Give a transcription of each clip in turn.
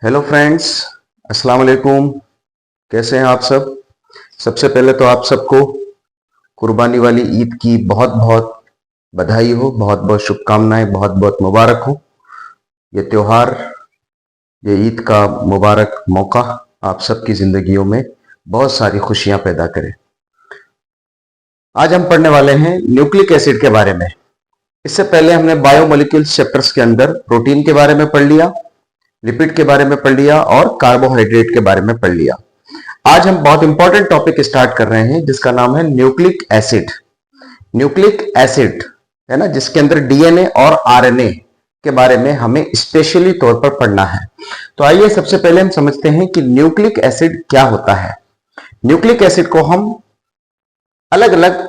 Hello friends, अस्सलाम वालेकुम। कैसे हैं आप सब? सबसे पहले तो आप सबको कुर्बानी वाली ईद की बहुत बहुत बधाई हो, बहुत बहुत शुभकामनाएं, बहुत बहुत मुबारक हो। ये त्योहार, ये ईद का मुबारक मौका आप सबकी जिंदगियों में बहुत सारी खुशियां पैदा करे। आज हम पढ़ने वाले हैं न्यूक्लिक एसिड के बारे में। इससे पहले हमने बायोमोलिक्यूल्स चैप्टर्स के अंदर प्रोटीन के बारे में पढ़ लिया, लिपिड के बारे में पढ़ लिया और कार्बोहाइड्रेट के बारे में पढ़ लिया। आज हम बहुत इंपॉर्टेंट टॉपिक स्टार्ट कर रहे हैं जिसका नाम है न्यूक्लिक एसिड। न्यूक्लिक एसिड है ना, जिसके अंदर डीएनए और आरएनए के बारे में हमें स्पेशली तौर पर पढ़ना है। तो आइए सबसे पहले हम समझते हैं कि न्यूक्लिक एसिड क्या होता है। न्यूक्लिक एसिड को हम अलग अलग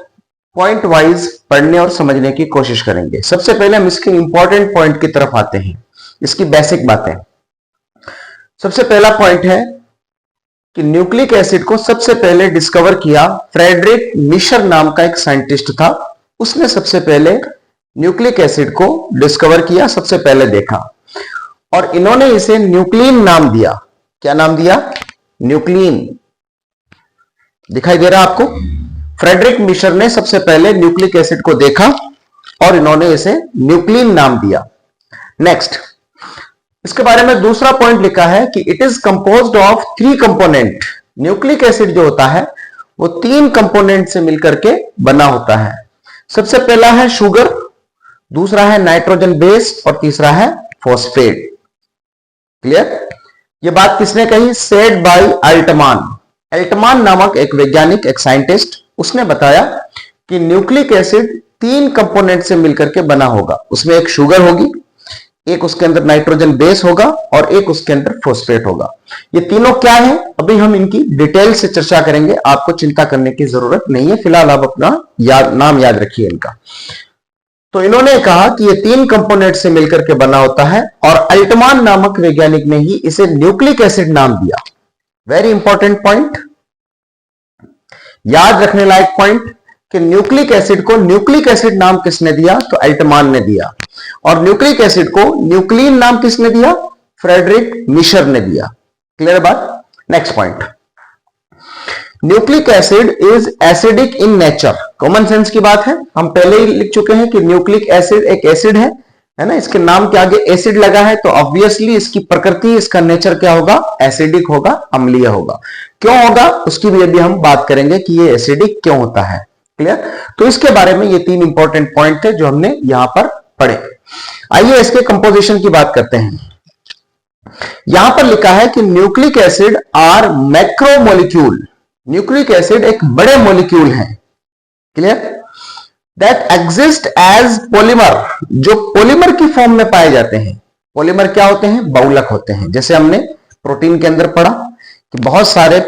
पॉइंट वाइज पढ़ने और समझने की कोशिश करेंगे। सबसे पहले हम इसके इंपॉर्टेंट पॉइंट की तरफ आते हैं, इसकी बेसिक बातें। सबसे पहला पॉइंट है कि न्यूक्लिक एसिड को सबसे पहले डिस्कवर किया फ्रेडरिक मिशर नाम का एक साइंटिस्ट था। उसने सबसे पहले न्यूक्लिक एसिड को डिस्कवर किया, सबसे पहले देखा, और इन्होंने इसे न्यूक्लिन नाम दिया। क्या नाम दिया? न्यूक्लिन। दिखाई दे रहा आपको? फ्रेडरिक मिशर ने सबसे पहले न्यूक्लिक एसिड को देखा और इन्होंने इसे न्यूक्लिन नाम दिया। नेक्स्ट, इसके बारे में दूसरा पॉइंट लिखा है कि it is composed of 3 component. Nucleic acid जो होता है वो 3 कंपोनेंट से मिलकर के बना होता है। सबसे पहला है शुगर, दूसरा है नाइट्रोजन बेस और तीसरा है फॉस्फेट। क्लियर? ये बात किसने कही? Said bye Altmann. अल्टमान नामक एक वैज्ञानिक, एक साइंटिस्ट, उसने बताया कि न्यूक्लिक एसिड 3 कंपोनेंट से मिलकर के बना होगा। उसमें एक शुगर होगी, एक उसके अंदर नाइट्रोजन बेस होगा और एक उसके अंदर फॉस्फेट होगा। ये तीनों क्या है, अभी हम इनकी डिटेल से चर्चा करेंगे। आपको चिंता करने की जरूरत नहीं है, फिलहाल आप अपना नाम याद रखिए इनका। तो इन्होंने कहा कि ये 3 कंपोनेंट से मिलकर के बना होता है और अल्टमान नामक वैज्ञानिक ने ही इसे न्यूक्लिक एसिड नाम दिया। वेरी इंपॉर्टेंट पॉइंट, याद रखने लायक पॉइंट, कि न्यूक्लिक एसिड को न्यूक्लिक एसिड नाम किसने दिया? तो अल्टमान ने दिया। और न्यूक्लिक एसिड को न्यूक्लिन नाम किसने दिया? फ्रेडरिक मिशर ने दिया। क्लियर बात? Next point, nucleic acid is acidic in nature. Common sense की बात है, हम पहले ही लिख चुके हैं कि न्यूक्लिक एसिड एक एसिड है ना। इसके नाम के आगे एसिड लगा है तो ऑब्वियसली इसकी प्रकृति, इसका नेचर क्या होगा? एसिडिक होगा, अम्लीय होगा। क्यों होगा उसकी भी अभी हम बात करेंगे कि ये एसिडिक क्यों होता है। क्लियर? तो इसके बारे में ये 3 इंपॉर्टेंट पॉइंट थे जो हमने यहां पर पढ़े। आइए इसके कंपोजिशन की बात करते हैं। यहां पर लिखा है कि nucleic acid are macromolecule. Nucleic acid एक बड़े मॉलिक्यूल है। Clear? That exist as polymer, जो पॉलीमर की फॉर्म में पाए जाते हैं। पॉलीमर क्या होते हैं? बहुलक होते हैं। जैसे हमने प्रोटीन के अंदर पढ़ा कि बहुत सारे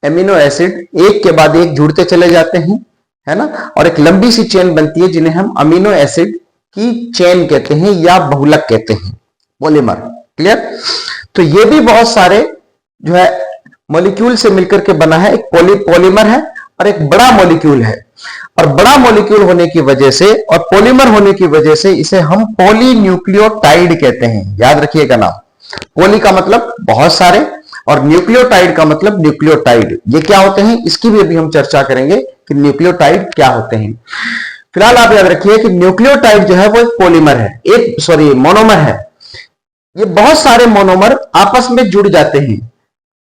एमिनो एसिड एक के बाद एक जुड़ते चले जाते हैं, है ना, और एक लंबी सी चेन बनती है जिन्हें हम अमीनो एसिड की चेन कहते हैं या बहुलक कहते हैं, पॉलीमर। क्लियर? तो ये भी बहुत सारे जो है मॉलिक्यूल से मिलकर के बना है। एक पॉलीमर है और एक बड़ा मॉलिक्यूल है। और बड़ा मॉलिक्यूल होने की वजह से और पॉलीमर होने की वजह से इसे हम पॉलीन्यूक्लियोटाइड कहते हैं। याद रखिएगा नाम। पॉली का मतलब बहुत सारे और न्यूक्लियोटाइड का मतलब न्यूक्लियोटाइड। ये क्या होते हैं इसकी भी अभी हम चर्चा करेंगे कि न्यूक्लियोटाइड क्या होते हैं। फिलहाल आप याद रखिए कि न्यूक्लियोटाइड जो है वो एक पॉलीमर है, मोनोमर है। ये बहुत सारे मोनोमर आपस में जुड़ जाते हैं,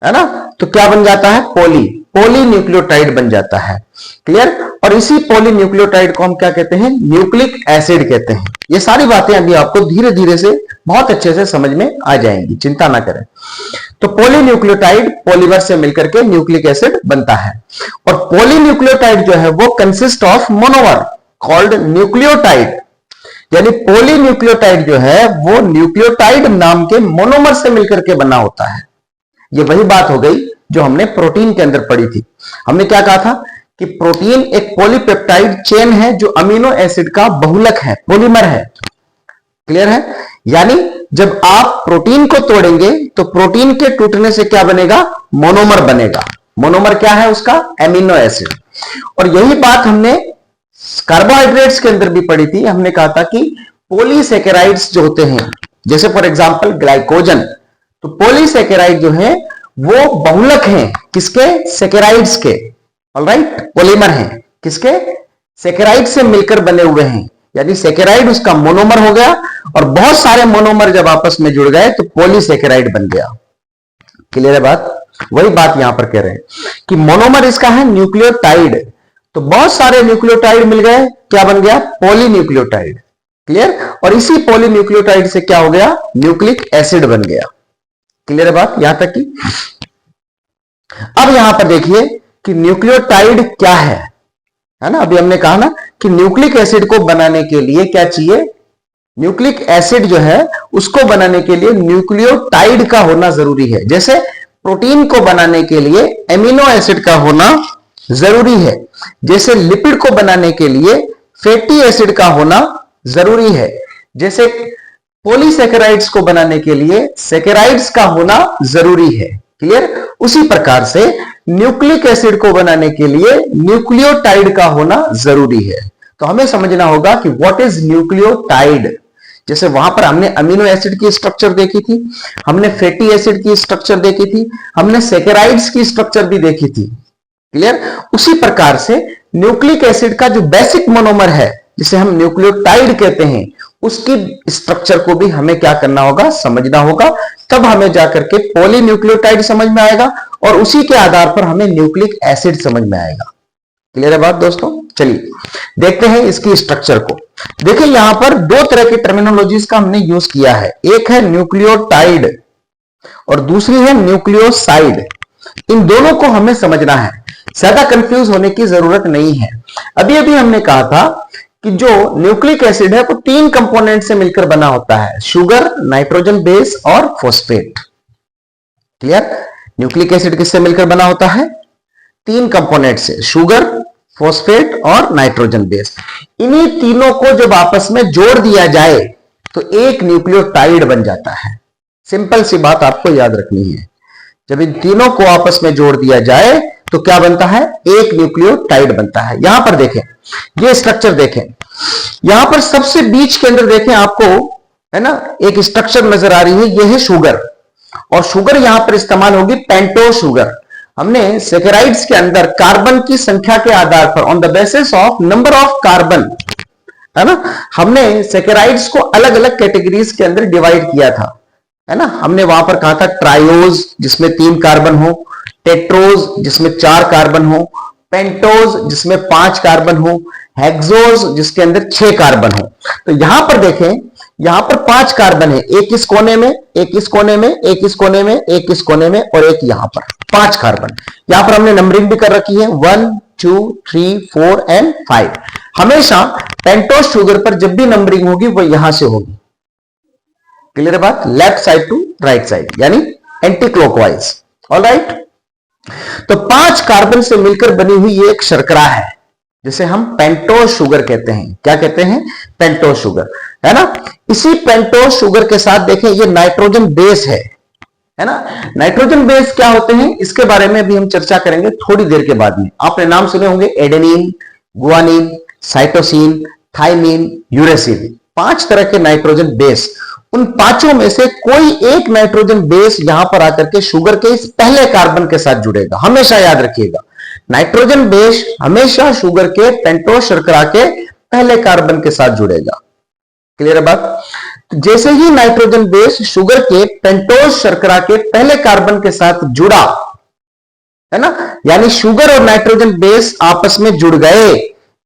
है ना, तो क्या बन जाता है? पॉलीन्यूक्लियोटाइड बन जाता है। क्लियर? और इसी पॉलीन्यूक्लियोटाइड को हम क्या कहते हैं? न्यूक्लिक एसिड कहते हैं। ये सारी बातें अभी आपको धीरे धीरे से बहुत अच्छे से समझ में आ जाएंगी, चिंता ना करें। तो पॉलीन्यूक्लियोटाइड पॉलीमर से मिलकर के न्यूक्लिक एसिड बनता है। और पॉलीन्यूक्लियोटाइड जो है वो consist of monomer called nucleotide. यानी पॉलीन्यूक्लियोटाइड जो है वो न्यूक्लियोटाइड नाम के मोनोमर से मिलकर के बना होता है। ये वही बात हो गई जो हमने प्रोटीन के अंदर पढ़ी थी। हमने क्या कहा था कि प्रोटीन एक पॉलीपेप्टाइड चेन है जो अमीनो एसिड का बहुलक है, पॉलीमर है। क्लियर है? यानी जब आप प्रोटीन को तोड़ेंगे तो प्रोटीन के टूटने से क्या बनेगा? मोनोमर बनेगा। मोनोमर क्या है उसका? Amino acid. और यही बात हमने कार्बोहाइड्रेट्स के अंदर भी पढ़ी थी। हमने कहा था कि पॉलीसेकेराइड्स जो होते हैं, जैसे फॉर एग्जांपल ग्लाइकोजन, तो पॉलीसेकेराइड जो है वो बहुलक हैं किसके? सेकेराइड्स के। ऑलराइट, पॉलीमर हैं किसके? सेकेराइड से मिलकर बने हुए हैं, यानी सेकेराइड उसका मोनोमर हो गया और बहुत सारे मोनोमर जब आपस में जुड़ गए तो पॉलीसेकेराइड बन गया। क्लियर है बात? वही बात यहां पर कह रहे हैं कि मोनोमर इसका है न्यूक्लियोटाइड, तो बहुत सारे न्यूक्लियोटाइड मिल गए, क्या बन गया? पॉलीन्यूक्लियोटाइड। क्लियर? और इसी पॉलीन्यूक्लियोटाइड से क्या हो गया? न्यूक्लिक एसिड बन गया। क्लियर है बात यहां तक की? अब यहां पर देखिए कि न्यूक्लियोटाइड क्या है ना? अभी हमने कहा ना कि न्यूक्लिक एसिड को बनाने के लिए क्या चाहिए? न्यूक्लिक एसिड जो है उसको बनाने के लिए न्यूक्लियोटाइड का होना जरूरी है। जैसे प्रोटीन को बनाने के लिए एमिनो एसिड का होना जरूरी है, जैसे लिपिड को बनाने के लिए फैटी एसिड का होना जरूरी है, जैसे पॉलीसेकेराइड्स को बनाने के लिए सेकेराइड्स का होना जरूरी है। क्लियर? उसी प्रकार से न्यूक्लिक एसिड को बनाने के लिए न्यूक्लियोटाइड का होना जरूरी है। तो हमें समझना होगा कि व्हाट इज न्यूक्लियोटाइड। जैसे वहां पर हमने अमीनो एसिड की स्ट्रक्चर देखी थी, हमने फैटी एसिड की स्ट्रक्चर देखी थी, हमने सेकेराइड्स की स्ट्रक्चर भी देखी थी। क्लियर? उसी प्रकार से न्यूक्लिक एसिड का जो बेसिक मोनोमर है जिसे हम न्यूक्लियोटाइड कहते हैं, उसकी स्ट्रक्चर को भी हमें क्या करना होगा? समझना होगा। तब हमें जाकर के पॉलीन्यूक्लियोटाइड समझ में आएगा और उसी के आधार पर हमें न्यूक्लिक एसिड समझ में आएगा। क्लियर है बात दोस्तों? चलिए देखते हैं इसकी स्ट्रक्चर को। देखिए यहां पर दो तरह की टर्मिनोलॉजीज का हमने यूज किया है, एक है न्यूक्लियोटाइड और दूसरी है न्यूक्लियोसाइड। इन दोनों को हमें समझना है, ज्यादा कंफ्यूज होने की जरूरत नहीं है। अभी अभी हमने कहा था कि जो न्यूक्लिक एसिड है वो 3 कंपोनेंट से मिलकर बना होता है, शुगर, नाइट्रोजन बेस और फॉस्फेट। क्लियर? न्यूक्लिक एसिड किससे मिलकर बना होता है? 3 कंपोनेंट से, शुगर, फॉस्फेट और नाइट्रोजन बेस। इन्हीं तीनों को जब आपस में जोड़ दिया जाए तो एक न्यूक्लियोटाइड बन जाता है। सिंपल सी बात आपको याद रखनी है, जब इन तीनों को आपस में जोड़ दिया जाए तो क्या बनता है? एक न्यूक्लियोटाइड बनता है। यहां पर देखें, ये स्ट्रक्चर देखें, यहां पर सबसे बीच के अंदर देखें, आपको है ना एक स्ट्रक्चर नजर आ रही है, ये है शुगर, और शुगर यहां पर इस्तेमाल होगी पेंटोस शुगर। हमने सेकेराइड्स के अंदर कार्बन की संख्या के आधार पर, on the basis of number of carbon, है ना, हमने सेकेराइड्स को अलग अलग कैटेगरीज के अंदर डिवाइड किया था, है ना। हमने वहां पर कहा था ट्रायोज जिसमें 3 कार्बन हो, टेट्रोज जिसमें 4 कार्बन हो, पेंटोज जिसमें 5 कार्बन हो, हेक्सोज जिसके अंदर 6 कार्बन हो। तो यहां पर देखें, यहां पर 5 कार्बन है, एक इस कोने में, एक इस कोने में, एक इस कोने में, एक इस कोने में और एक यहां पर 5 कार्बन। यहां पर हमने नंबरिंग भी कर रखी है 1 2 3 4 एंड 5। हमेशा पेंटोस शुगर पर जब भी नंबरिंग होगी वो यहां से होगी। क्लियर बात? Left side to right side, यानी एंटी क्लॉकवाइज। ऑलराइट, तो 5 कार्बन से मिलकर बनी हुई ये एक शर्करा है जिसे हम पेंटोस शुगर कहते हैं। क्या कहते हैं? पेंटोस शुगर, है ना। इसी पेंटोस शुगर के साथ देखें ये नाइट्रोजन बेस है ना। नाइट्रोजन बेस क्या होते हैं इसके बारे में भी हम चर्चा करेंगे थोड़ी देर के बाद में। आपने नाम सुने होंगे एडेनिन, गुआनिन, साइटोसिन, थाइमिन, यूरेसिन, 5 तरह के नाइट्रोजन बेस। उन 5 में से कोई एक नाइट्रोजन बेस यहां पर आकर के शुगर के इस पहले कार्बन के साथ जुड़ेगा। हमेशा याद रखिएगा, नाइट्रोजन बेस हमेशा शुगर के पेंटोस शर्करा के पहले कार्बन के साथ जुड़ेगा। क्लियर है बात? जैसे ही नाइट्रोजन बेस शुगर के पेंटोस शर्करा के पहले कार्बन के साथ जुड़ा, है ना, यानी शुगर और नाइट्रोजन बेस आपस में जुड़ गए,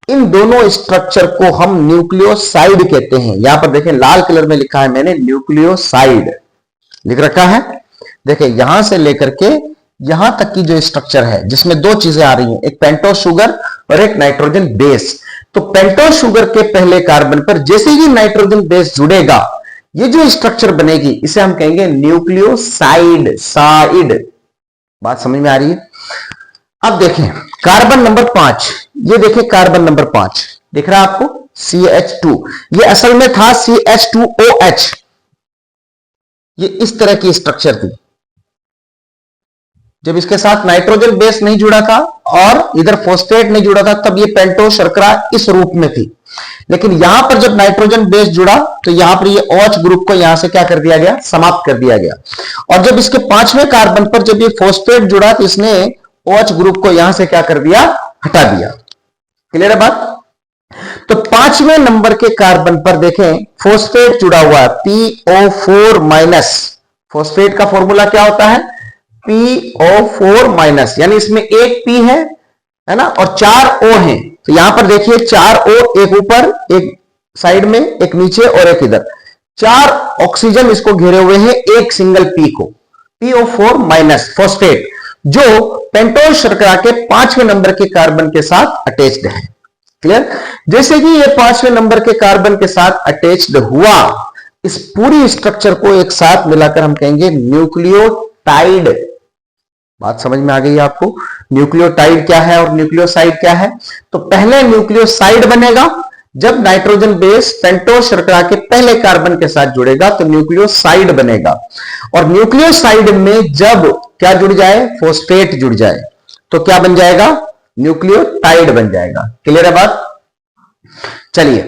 इन दोनों स्ट्रक्चर को हम न्यूक्लियोसाइड कहते हैं। यहां पर देखें लाल कलर में लिखा है मैंने, न्यूक्लियोसाइड लिख रखा है। देखें यहां से लेकर के यहां तक की जो स्ट्रक्चर है जिसमें 2 चीजें आ रही हैं, एक पेंटोस शुगर और एक नाइट्रोजन बेस। तो पेंटोस शुगर के पहले कार्बन पर जैसे ही नाइट्रोजन बेस जुड़ेगा, ये जो स्ट्रक्चर बनेगी इसे हम कहेंगे न्यूक्लियोसाइड। साइड, बात समझ में आ रही है? अब देखें कार्बन नंबर 5, ये देखें कार्बन नंबर 5 दिख रहा है आपको, CH2। ये असल में था CH2OH। ये इस तरह की स्ट्रक्चर थी जब इसके साथ नाइट्रोजन बेस नहीं जुड़ा था और इधर फॉस्फेट नहीं जुड़ा था, तब ये पेंटोस शर्करा इस रूप में थी। लेकिन यहां पर जब नाइट्रोजन बेस जुड़ा तो यहां पर ये OH ग्रुप को यहां से क्या कर दिया गया, समाप्त कर दिया गया। और जब इसके 5वें कार्बन पर जब ये फॉस्फेट जुड़ा तो इसने OH ग्रुप को यहां से क्या कर दिया, हटा दिया। क्लियर है बात? तो 5वें नंबर के कार्बन पर देखें फॉस्फेट जुड़ा हुआ है, PO4-। फॉस्फेट का फॉर्मूला क्या होता है, PO4-, यानी इसमें एक P है ना, और 4 O हैं। तो यहां पर देखिए 4 O, एक ऊपर, एक साइड में, एक नीचे और एक इधर, 4 ऑक्सीजन इसको घेरे हुए हैं एक सिंगल P को, PO4- फॉस्फेट, जो पेंटोस शर्करा के 5वें नंबर के कार्बन के साथ अटैच्ड है। क्लियर? जैसे कि ये 5वें नंबर के कार्बन के साथ अटैच्ड हुआ, इस पूरी स्ट्रक्चर को एक साथ मिलाकर हम कहेंगे न्यूक्लियोटाइड। बात समझ में आ गई आपको? न्यूक्लियोटाइड क्या है और न्यूक्लियोसाइड क्या है? तो पहले न्यूक्लियोसाइड बनेगा जब नाइट्रोजन बेस पेंटोस शर्करा के पहले कार्बन के साथ जुड़ेगा तो न्यूक्लियोसाइड बनेगा। और न्यूक्लियोसाइड में जब क्या जुड़ जाए, फॉस्फेट जुड़ जाए, तो क्या बन जाएगा, न्यूक्लियोटाइड बन जाएगा। क्लियर है बात? चलिए,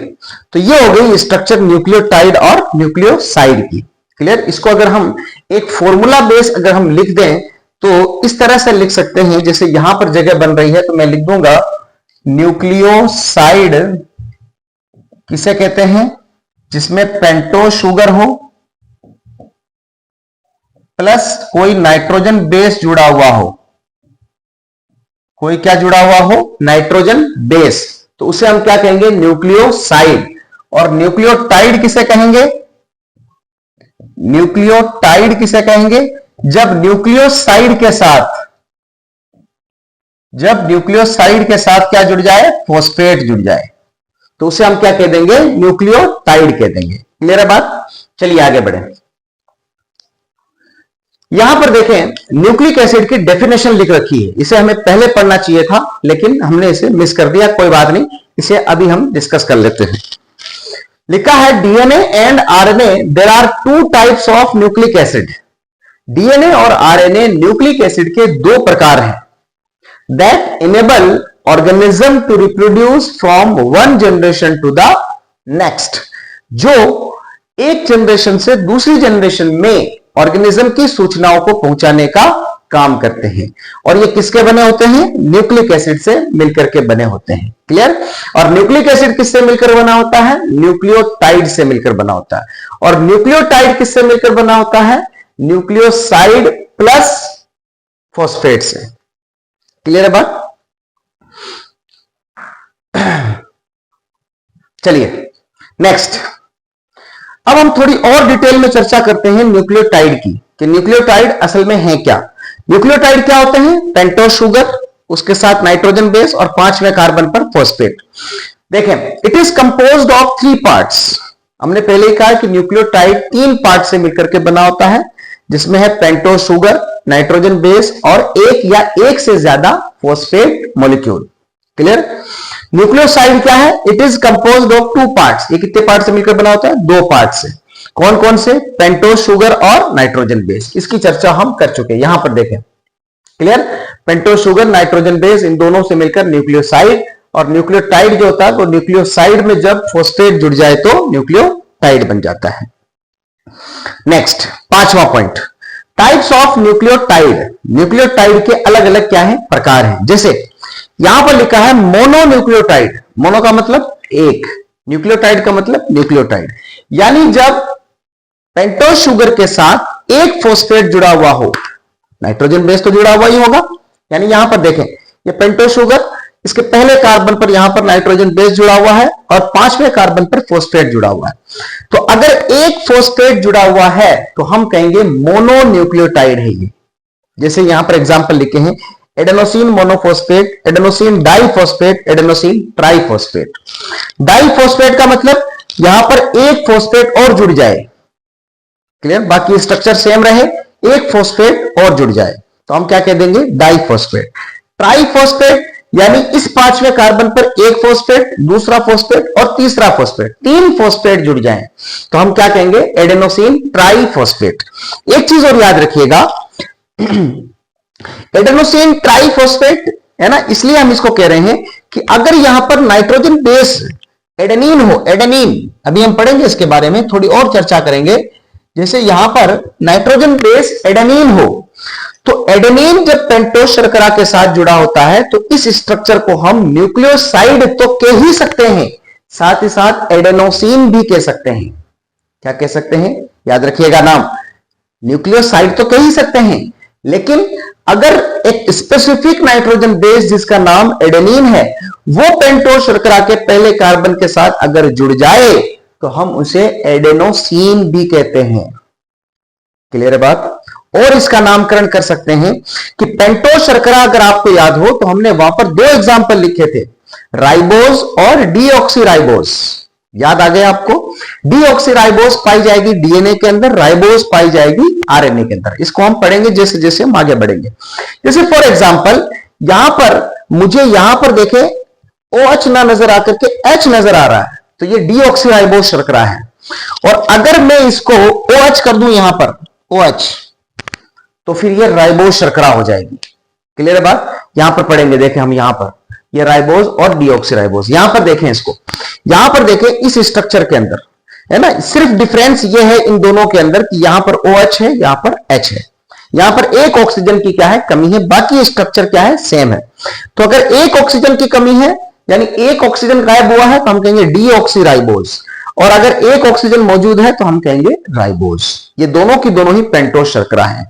तो ये हो गई स्ट्रक्चर न्यूक्लियोटाइड और न्यूक्लियोसाइड की। क्लियर? इसको अगर हम एक फॉर्मूला बेस अगर हम लिख दें तो इस तरह से लिख सकते हैं, जैसे यहां पर जगह बन रही है तो मैं लिख दूंगा न्यूक्लियोसाइड किसे कहते हैं, जिसमें पेंटोस शुगर हो प्लस कोई नाइट्रोजन बेस जुड़ा हुआ हो, कोई क्या जुड़ा हुआ हो, नाइट्रोजन बेस, तो उसे हम क्या कहेंगे, न्यूक्लियोसाइड। और न्यूक्लियोटाइड किसे कहेंगे, न्यूक्लियोटाइड किसे कहेंगे, जब न्यूक्लियोसाइड के साथ क्या जुड़ जाए, फॉस्फेट जुड़ जाए, तो उसे हम क्या कह देंगे, न्यूक्लियोटाइड कह देंगे। क्लियर है बात? चलिए आगे बढ़े। यहां पर देखें न्यूक्लिक एसिड की डेफिनेशन लिख रखी है, इसे हमें पहले पढ़ना चाहिए था लेकिन हमने इसे मिस कर दिया, कोई बात नहीं, इसे अभी हम डिस्कस कर लेते हैं। लिखा है DNA and RNA there are 2 types of nucleic acid. DNA और आरएनए न्यूक्लिक एसिड के 2 प्रकार हैं that enable organism to reproduce from one generation to the next, जो एक जनरेशन से दूसरी जनरेशन में ऑर्गेनिज्म की सूचनाओं को पहुंचाने का काम करते हैं। और ये किसके बने होते हैं, न्यूक्लिक एसिड से मिलकर के बने होते हैं। क्लियर? और न्यूक्लिक एसिड किससे मिलकर बना होता है, न्यूक्लियोटाइड से मिलकर बना होता है। और न्यूक्लियोटाइड किससे मिलकर बना होता है, न्यूक्लियोसाइड प्लस फॉस्फेट से। क्लियर है बात? चलिए नेक्स्ट, अब हम थोड़ी और डिटेल में चर्चा करते हैं न्यूक्लियोटाइड की, कि न्यूक्लियोटाइड असल में है क्या। न्यूक्लियोटाइड क्या होते हैं, पेंटोस शुगर, उसके साथ नाइट्रोजन बेस और 5वें कार्बन पर फॉस्फेट। देखें, it is composed of 3 parts. हमने पहले ही कहा कि न्यूक्लियोटाइड 3 पार्ट से मिलकर के बना होता है, जिसमें है पेंटोस शुगर, नाइट्रोजन बेस और एक या एक से ज्यादा फॉस्फेट मॉलिक्यूल। क्लियर? न्यूक्लियोसाइड क्या है, it is composed of 2 parts. ये कितने पार्ट से मिलकर बना होता है, 2 पार्ट से। कौन कौन से, पेंटोस शुगर और नाइट्रोजन बेस। इसकी चर्चा हम कर चुके हैं, यहां पर देखें। Clear? Pentose sugar, nitrogen base, इन दोनों से मिलकर न्यूक्लियोसाइड। और न्यूक्लियोटाइड जो होता है वो न्यूक्लियोसाइड में जब फॉस्फेट जुड़ जाए तो न्यूक्लियोटाइड बन जाता है। नेक्स्ट, 5वां point, types of nucleotide. Nucleotide के अलग अलग क्या है, प्रकार हैं। जैसे यहां पर लिखा है मोनोन्यूक्लियोटाइड। मोनो का मतलब एक, न्यूक्लियोटाइड का मतलब न्यूक्लियोटाइड, यानी जब पेंटोस शुगर के साथ एक फॉस्फेट जुड़ा हुआ हो, नाइट्रोजन बेस तो जुड़ा हुआ ही होगा, यानी यहां पर देखें ये पेंटोस शुगर, इसके पहले कार्बन पर यहां पर नाइट्रोजन बेस जुड़ा हुआ है और 5वें कार्बन पर फॉस्फेट जुड़ा हुआ है। तो अगर एक फॉस्फेट जुड़ा हुआ है तो हम कहेंगे मोनोन्यूक्लियोटाइड है ये। जैसे यहां पर एग्जांपल लिखे हैं, adenosine monophosphate, adenosine diphosphate, adenosine triphosphate. Diphosphate का मतलब यहां पर एक फॉस्फेट और जुड़ जाए। क्लियर? बाकी स्ट्रक्चर सेम रहे, एक फॉस्फेट और जुड़ जाए तो हम क्या कह देंगे, डाइफॉस्फेट। ट्राइफॉस्फेट यानी इस 5वें कार्बन पर एक फॉस्फेट, दूसरा फॉस्फेट और तीसरा फॉस्फेट, 3 फॉस्फेट जुड़ जाएं तो हम क्या कहेंगे, एडेनोसिन ट्राइफॉस्फेट। एक चीज और याद रखिएगा, एडेनोसिन ट्राइफॉस्फेट है ना, इसलिए हम इसको कह रहे हैं कि अगर यहां पर नाइट्रोजन बेस एडेनिन हो, एडेनिन, अभी हम पढ़ेंगे इसके बारे में, थोड़ी और चर्चा करेंगे। जैसे यहां पर नाइट्रोजन बेस एडेनिन हो, तो एडेनिन जब पेंटोस शर्करा के साथ जुड़ा होता है तो इस स्ट्रक्चर को हम न्यूक्लियोसाइड तो कह ही सकते हैं, साथ ही साथ एडेनोसिन भी कह सकते हैं। क्या कह सकते हैं? याद रखिएगा नाम, न्यूक्लियोसाइड तो कह ही सकते हैं, लेकिन अगर एक स्पेसिफिक नाइट्रोजन बेस जिसका नाम एडेनिन है वो पेंटोस शर्करा के पहले कार्बन के साथ अगर जुड़ जाए तो हम उसे एडेनोसिन भी कहते हैं। क्लियर है बात? और इसका नामकरण कर सकते हैं कि पेंटोस शर्करा, अगर आपको याद हो तो हमने वहां पर दो एग्जाम्पल लिखे थे, राइबोस और डीऑक्सीराइबोस। याद आ गया आपको? डीऑक्सीराइबोस पाई जाएगी डीएनए के अंदर, राइबोस पाई जाएगी आरएनए के अंदर। इसको हम पढ़ेंगे जैसे जैसे हम आगे बढ़ेंगे। जैसे फॉर एग्जांपल यहां पर मुझे यहां पर देखे OH ना नजर आकर के H नजर आ रहा है, तो ये डीऑक्सीराइबोस शर्करा है। और अगर मैं इसको OH कर दूं यहां पर OH, तो फिर ये राइबोस शर्करा हो जाएगी। क्लियर है बात? यहां पर पढ़ेंगे, देखें हम यहां पर ये राइबोस और डीऑक्सीराइबोस, यहां पर देखें इसको, यहां पर देखें इस स्ट्रक्चर के अंदर, है ना, सिर्फ डिफरेंस ये है इन दोनों के अंदर कि यहां पर OH है, यहां पर H है। यहां पर एक ऑक्सीजन की क्या है? कमी है, बाकी स्ट्रक्चर क्या है? सेम है। तो अगर एक ऑक्सीजन की कमी है, यानी एक ऑक्सीजन गायब हुआ है, तो हम कहेंगे डीऑक्सीराइबोस, और अगर एक ऑक्सीजन मौजूद है तो हम कहेंगे राइबोस। ये दोनों की दोनों ही पेंटोस शर्करा है।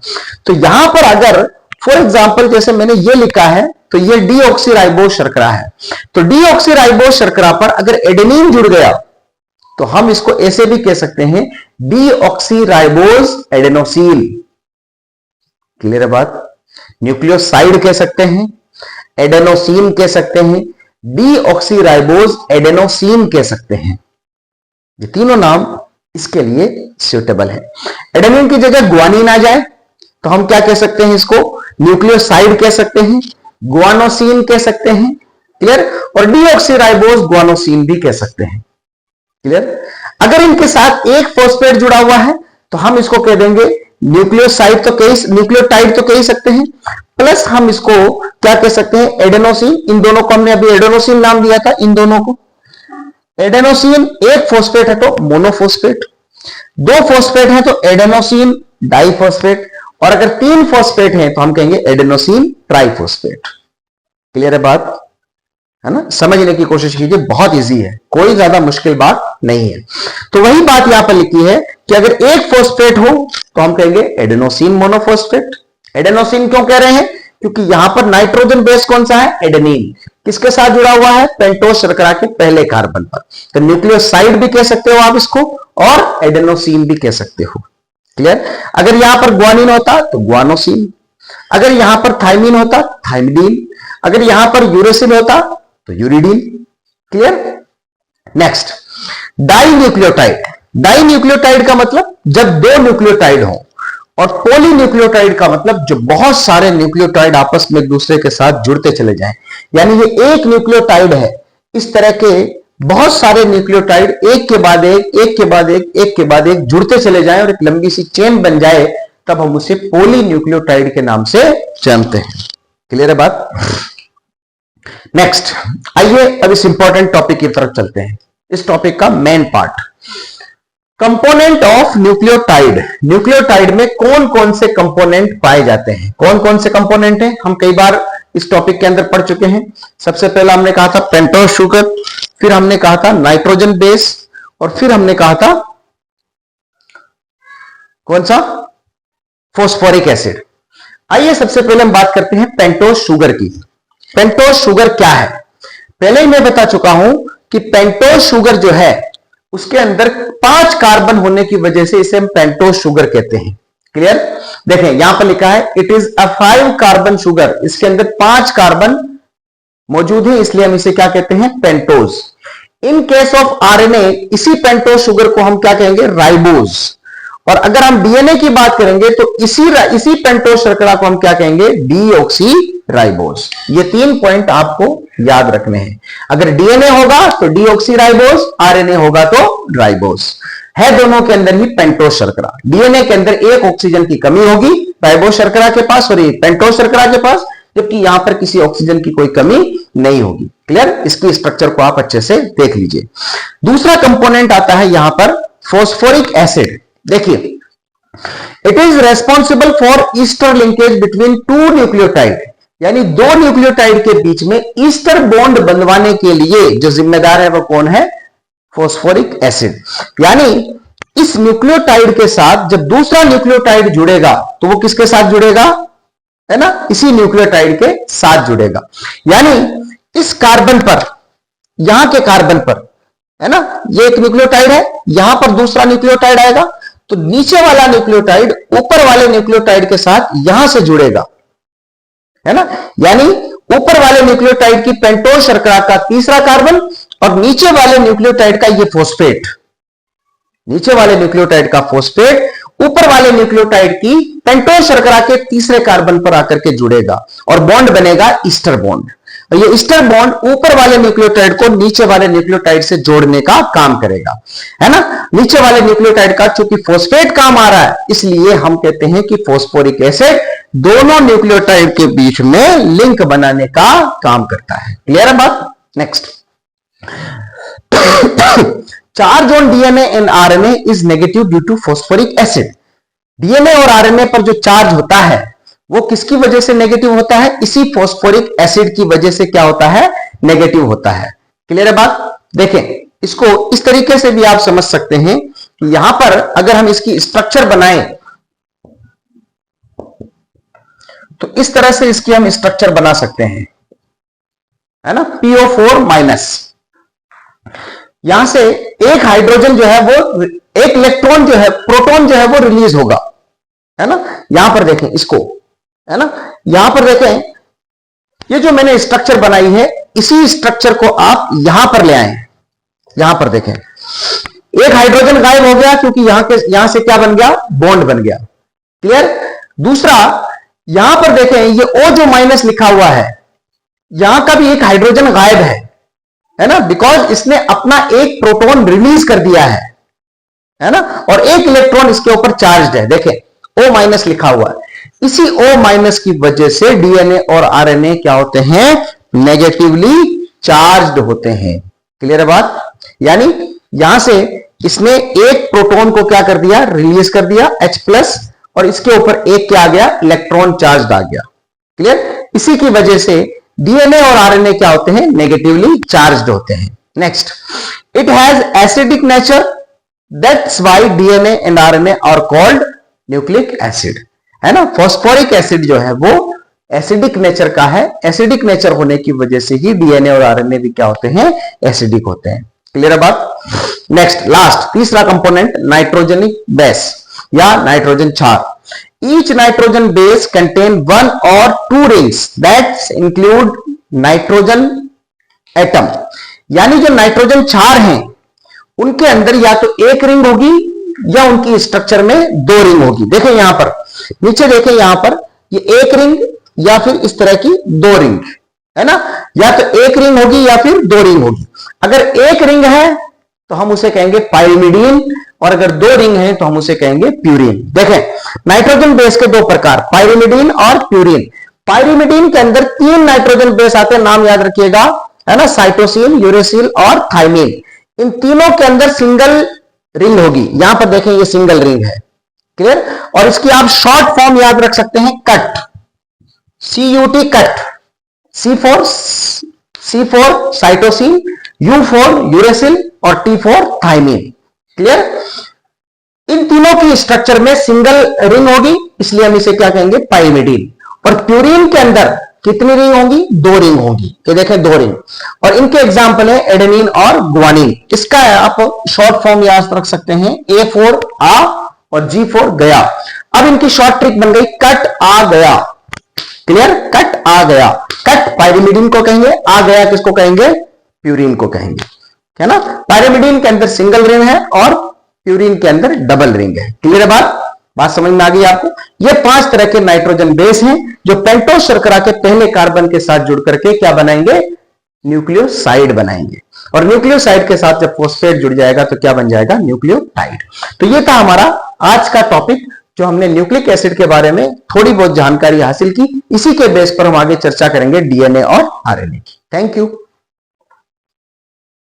तो यहां पर अगर फॉर एग्जांपल जैसे मैंने ये लिखा है तो ये डीऑक्सीराइबोस शर्करा है, तो डीऑक्सीराइबोस शर्करा पर अगर एडेनिन जुड़ गया तो हम इसको ऐसे भी कह सकते हैं डीऑक्सीराइबोस एडेनोसिन। क्लियर है बात? न्यूक्लियोसाइड कह सकते हैं, एडेनोसिन कह सकते हैं, डीऑक्सीराइबोस एडेनोसिन कह सकते हैं। ये तीनों नाम इसके लिए सूटेबल है। एडेनिन की जगह ग्वानिन आ जाए तो हम क्या कह सकते हैं? इसको न्यूक्लियोसाइड कह सकते हैं, ग्वानोसिन कह सकते हैं। क्लियर? और डीऑक्सीराइबोस ग्वानोसिन भी कह सकते हैं। क्लियर? अगर इनके साथ एक फॉस्फेट जुड़ा हुआ है तो हम इसको कह देंगे न्यूक्लियोसाइड, तो न्यूक्लियोटाइड तो कह ही सकते हैं, प्लस हम इसको क्या कह सकते हैं? एडेनोसिन। इन दोनों को हमने अभी एडेनोसिन नाम दिया था, इन दोनों को एडेनोसिन। एक फॉस्फेट है तो मोनोफॉस्फेट, दो फॉस्फेट है तो एडेनोसिन डाइफॉस्फेट, और अगर तीन फॉस्फेट है तो हम कहेंगे एडेनोसिन ट्राइफॉस्फेट। क्लियर है बात? है ना? समझने की कोशिश कीजिए, बहुत इजी है, कोई ज्यादा मुश्किल बात नहीं है। तो वही बात यहां पर लिखी है कि अगर एक फॉस्फेट हो तो हम कहेंगे एडेनोसिन मोनोफॉस्फेट। एडेनोसिन क्यों कह रहे हैं? क्योंकि यहां पर नाइट्रोजन बेस कौन सा है? एडेनिन। किसके साथ जुड़ा हुआ है? पेंटोस शर्करा के पहले कार्बन पर। तो न्यूक्लियोसाइड भी कह सकते हो आप इसको, और एडेनोसिन भी कह सकते हो। क्लियर? अगर यहां पर ग्वानिन होता तो ग्वानोसिन, अगर यहां पर थाइमिन होता थाइमिडीन, अगर यहां पर यूरेसिल होता तो uridine. Clear? Next, dinucleotide. Dinucleotide का मतलब जब दो न्यूक्लियोटाइड हो, और पॉलीन्यूक्लियोटाइड का मतलब जो बहुत सारे न्यूक्लियोटाइड आपस में एक दूसरे के साथ जुड़ते चले जाएं। यानी ये एक न्यूक्लियोटाइड है, इस तरह के बहुत सारे न्यूक्लियोटाइड एक के बाद एक के बाद एक के बाद एक जुड़ते चले जाएं और एक लंबी सी चेन बन जाए, तब हम उसे पॉलीन्यूक्लियोटाइड के नाम से जानते हैं। क्लियर है बात? नेक्स्ट, आइए अब इस इंपॉर्टेंट टॉपिक की तरफ चलते हैं। इस टॉपिक का main part, component of nucleotide. Nucleotide में कौन कौन से कंपोनेंट पाए जाते हैं? कौन कौन से कंपोनेंट हैं? हम कई बार इस टॉपिक के अंदर पढ़ चुके हैं। सबसे पहला हमने कहा था पेंटोस शुगर, फिर हमने कहा था नाइट्रोजन बेस, और फिर हमने कहा था कौन सा? Phosphoric acid. आइए सबसे पहले हम बात करते हैं पेंटोस शुगर की। पेंटोस शुगर क्या है? पहले ही मैं बता चुका हूं कि पेंटोस शुगर जो है उसके अंदर 5 कार्बन होने की वजह से इसे हम पेंटोस शुगर कहते हैं। क्लियर? देखें यहां पर लिखा है it is a 5 carbon sugar, इसके अंदर 5 कार्बन मौजूद है, इसलिए हम इसे क्या कहते हैं? Pentose. In case of RNA इसी पेंटोस शुगर को हम क्या कहेंगे? राइबोस। और अगर हम डीएनए की बात करेंगे तो इसी पेंटोस शर्करा को हम क्या कहेंगे? डीऑक्सीराइबोस। ये 3 पॉइंट आपको याद रखने हैं। अगर डीएनए होगा तो डीऑक्सीराइबोस, आरएनए होगा तो राइबोस। है दोनों के अंदर ही पेंटोस शर्करा। डीएनए के अंदर एक ऑक्सीजन की कमी होगी राइबोस शर्करा के पास, सॉरी पेंटोस शर्करा के पास, जबकि यहां पर किसी ऑक्सीजन की कोई कमी नहीं होगी। क्लियर? इसकी स्ट्रक्चर को आप अच्छे से देख लीजिए। दूसरा कंपोनेंट आता है यहां पर फॉस्फोरिक एसिड। देखिए, it is responsible for Easter linkage between two nucleotide, यानी दो न्यूक्लियोटाइड के बीच में ईस्टर बॉन्ड बंधवाने के लिए जो जिम्मेदार है वो कौन है? Phosphoric acid. यानी इस न्यूक्लियोटाइड के साथ जब दूसरा न्यूक्लियोटाइड जुड़ेगा तो वो किसके साथ जुड़ेगा? है ना, इसी न्यूक्लियोटाइड के साथ जुड़ेगा। यानी इस कार्बन पर, यहां के कार्बन पर, है ना, ये एक न्यूक्लियोटाइड है, यहां पर दूसरा न्यूक्लियोटाइड आएगा तो नीचे वाला न्यूक्लियोटाइड ऊपर वाले न्यूक्लियोटाइड के साथ यहां से जुड़ेगा, है ना। यानी ऊपर वाले न्यूक्लियोटाइड की पेंटोज शर्करा का तीसरा कार्बन और नीचे वाले न्यूक्लियोटाइड का ये फॉस्फेट, नीचे वाले न्यूक्लियोटाइड का फॉस्फेट ऊपर वाले न्यूक्लियोटाइड की पेंटोज शर्करा के तीसरे कार्बन पर आकर के जुड़ेगा और बॉन्ड बनेगा ईस्टर बॉन्ड। ये ईस्टर बॉन्ड ऊपर वाले न्यूक्लियोटाइड को नीचे वाले न्यूक्लियोटाइड से जोड़ने का काम करेगा, है ना। नीचे वाले न्यूक्लियोटाइड का चूंकि फॉस्फेट काम आ रहा है, इसलिए हम कहते हैं कि फॉस्फोरिक एसिड दोनों न्यूक्लियोटाइड के बीच में लिंक बनाने का काम करता है। क्लियर है बात? Next, charge on DNA and RNA is negative due to phosphoric acid. DNA और आरएनए पर जो चार्ज होता है वो किसकी वजह से नेगेटिव होता है? इसी फॉस्फोरिक एसिड की वजह से क्या होता है? नेगेटिव होता है। क्लियर है बात? देखें, इसको इस तरीके से भी आप समझ सकते हैं कि यहां पर अगर हम इसकी स्ट्रक्चर बनाएं तो इस तरह से इसकी हम स्ट्रक्चर बना सकते हैं, है ना। PO4 माइनस, यहां से एक हाइड्रोजन जो है वो, एक इलेक्ट्रॉन जो है, प्रोटॉन जो है वो रिलीज होगा, है ना। यहां पर देखें इसको, है ना, यहां पर देखें, ये जो मैंने स्ट्रक्चर बनाई है इसी स्ट्रक्चर को आप यहां पर ले आए। यहां पर देखें, एक हाइड्रोजन गायब हो गया क्योंकि यहां से क्या बन गया? बॉन्ड बन गया। क्लियर? दूसरा, यहां पर देखें, ये O जो माइनस लिखा हुआ है, यहां का भी एक हाइड्रोजन गायब है ना, बिकॉज इसने अपना एक प्रोटॉन रिलीज कर दिया है ना, और एक इलेक्ट्रॉन इसके ऊपर चार्ज है। देखें, O माइनस लिखा हुआ है, इसी O माइनस की वजह से डीएनए और आरएनए क्या होते हैं? नेगेटिवली चार्ज्ड होते हैं। क्लियर है बात? यानी यहां से इसने एक प्रोटॉन को क्या कर दिया? रिलीज कर दिया, H+, और इसके ऊपर एक क्या आ गया? इलेक्ट्रॉन चार्ज आ गया। क्लियर? इसी की वजह से डीएनए और आरएनए क्या होते हैं? नेगेटिवली चार्ज्ड होते हैं। Next, it has acidic nature, that's why DNA and RNA are called nucleic acid, है ना। फॉस्फोरिक एसिड जो है वो एसिडिक नेचर का है, एसिडिक नेचर होने की वजह से ही डीएनए और आरएनए भी क्या होते हैं? एसिडिक होते हैं। क्लियर है बात? नेक्स्ट, लास्ट, तीसरा कंपोनेंट, नाइट्रोजनिक बेस या नाइट्रोजन क्षार। Each nitrogen base contain 1 or 2 rings that include nitrogen atom. यानी जो नाइट्रोजन क्षार हैं उनके अंदर या तो एक रिंग होगी या उनकी स्ट्रक्चर में 2 रिंग होगी। देखें यहां पर, नीचे देखें, यहां पर ये एक रिंग या फिर इस तरह की 2 रिंग, है ना। या तो एक रिंग होगी या फिर 2 रिंग होगी। अगर एक रिंग है तो हम उसे कहेंगे पाइरिमिडीन, और अगर 2 रिंग है तो हम उसे कहेंगे प्यूरिन। देखें, नाइट्रोजन बेस के 2 प्रकार, पाइरिमिडीन और प्यूरिन। पाइरिमिडीन के अंदर 3 नाइट्रोजन बेस आते हैं, नाम याद रखिएगा, है ना, साइटोसिन, यूरेसिल और थाइमिन। इन तीनों के अंदर सिंगल रिंग होगी। यहां पर देखें, ये सिंगल रिंग है। क्लियर? और इसकी आप शॉर्ट फॉर्म याद रख सकते हैं, cut, CUT, cut. C for cytosine, U for uracil और T फॉर थाइमिन। क्लियर? इन तीनों की स्ट्रक्चर में सिंगल रिंग होगी, इसलिए हम इसे क्या कहेंगे? पाइरिमिडीन। और प्यूरिन के अंदर कितनी रिंग होंगी? 2 रिंग होंगी। ये देखें, 2 रिंग। और इनके एग्जाम्पल है एडेनिन और गुआनिन। इसका आप शॉर्ट फॉर्म याद रख सकते हैं, A फॉर आ और G फॉर गया। अब इनकी शॉर्ट ट्रिक बन गई, कट आ गया। क्लियर? कट आ गया। कट पाइरिमिडीन को कहेंगे, आ गया किसको कहेंगे? प्यूरिन को कहेंगे, है ना। पाइरिमिडीन के अंदर सिंगल रिंग है और प्यूरिन के अंदर डबल रिंग है। क्लियर है बात समझ में आ गई आपको? ये 5 तरह के नाइट्रोजन बेस हैं जो पेंटोज शर्करा के पहले कार्बन के साथ जुड़ करके क्या बनाएंगे? न्यूक्लियोसाइड बनाएंगे। और न्यूक्लियोसाइड के साथ जब फॉस्फेट जुड़ जाएगा तो क्या बन जाएगा? न्यूक्लियोटाइड। तो ये था हमारा आज का टॉपिक, जो हमने न्यूक्लिक एसिड के बारे में थोड़ी बहुत जानकारी हासिल की। इसी के बेस पर हम आगे चर्चा करेंगे डीएनए और आरएनए की। Thank you.